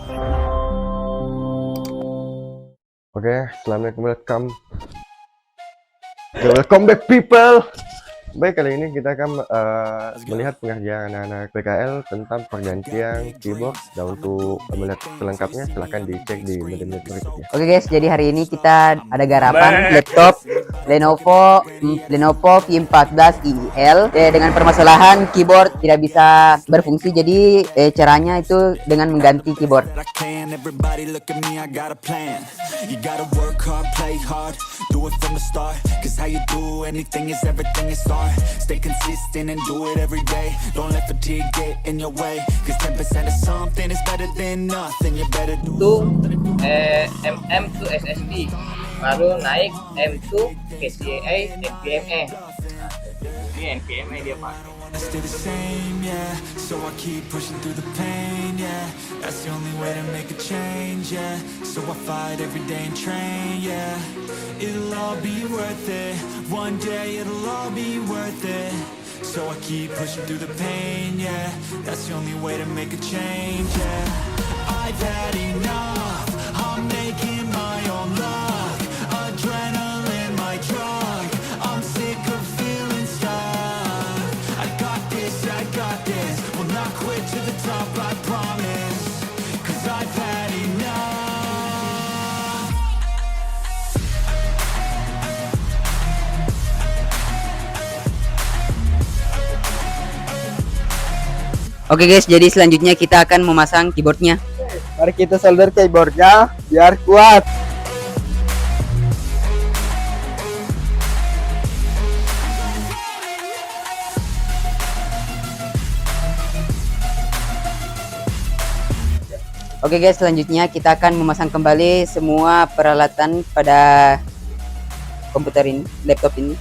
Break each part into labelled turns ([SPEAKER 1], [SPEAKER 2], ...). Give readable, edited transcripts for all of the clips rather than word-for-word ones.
[SPEAKER 1] Oke, welcome back people. Baik, kali ini kita akan melihat pengerjaan anak-anak PKL tentang pergantian keyboard. Dan untuk melihat selengkapnya silahkan dicek di menit-menit berikutnya.
[SPEAKER 2] Oke guys, jadi hari ini kita ada garapan laptop Lenovo V14-IIL dengan permasalahan keyboard tidak bisa berfungsi. Jadi caranya itu dengan mengganti keyboard.
[SPEAKER 3] Stay consistent and do it every day. Don't let fatigue get in your way. Cause 10% of something is better than nothing. You better do
[SPEAKER 4] M2 SSD, baru naik M2 PCIe NVMe. Ini NVMe dia pakai.
[SPEAKER 3] Stay the same, yeah. So I keep pushing through the pain, yeah. That's the only way to make a change, yeah. So I fight every day and train, yeah. It'll all be worth it. One day it'll all be worth it. So I keep pushing through the pain, yeah. That's the only way to make a change, yeah. I've had enough. I'm making my own luck. Adrenaline, my drug. I'm sick of feeling stuck. I got this, will not quit to the top, I promise. Cause I've had enough.
[SPEAKER 2] Oke guys, jadi selanjutnya kita akan memasang keyboardnya.
[SPEAKER 5] Mari kita solder keyboardnya biar kuat.
[SPEAKER 2] Oke guys, selanjutnya kita akan memasang kembali semua peralatan pada komputer ini, laptop ini.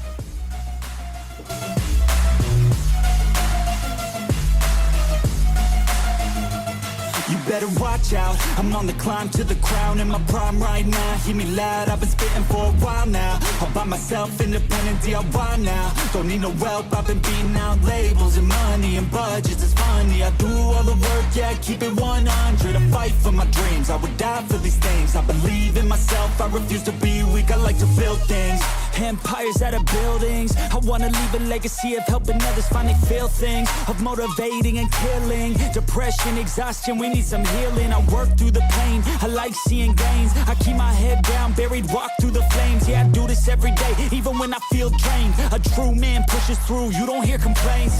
[SPEAKER 3] You better watch out, I'm on the climb to the crown in my prime right now. Hear me loud, I've been spitting for a while now. All by myself, independent DIY now. Don't need no help, I've been beating out labels and money and budgets, it's funny. I do all the work, yeah, keep it 100. I fight for my dreams, I would die for these things. I believe in myself, I refuse to be weak, I like to build things. Empires out of buildings, I wanna leave a legacy of helping others finally feel things. Of motivating and killing, depression, exhaustion, we need some healing. I work through the pain, I like seeing gains. I keep my head down, buried, walk through the flames. Yeah, I do this every day, even when I feel drained. A true man pushes through, you don't hear complaints.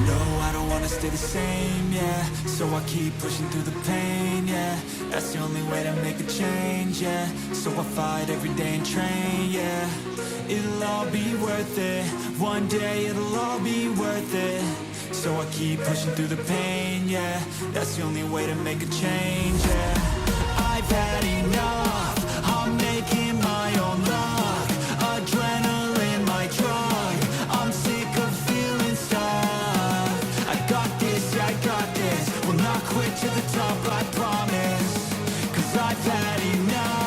[SPEAKER 3] No, I don't wanna stay the same, yeah. So I keep pushing through the pain, yeah. That's the only way to make a change, yeah. So I fight every day and train, yeah. It'll all be worth it. One day it'll all be worth it. So I keep pushing through the pain, yeah. That's the only way to make a change, yeah. I've had enough. I'm making my own luck. Adrenaline, my drug. I'm sick of feeling stuck. I got this, will not quit to the top, I promise. Cause I've had enough.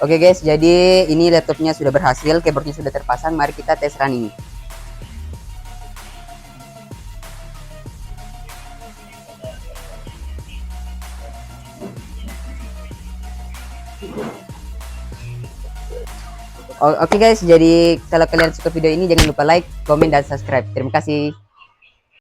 [SPEAKER 2] Oke guys, jadi ini laptopnya sudah berhasil, keyboardnya sudah terpasang. Mari kita tes running. Oke guys, jadi kalau kalian suka video ini jangan lupa like, komen, dan subscribe. Terima kasih.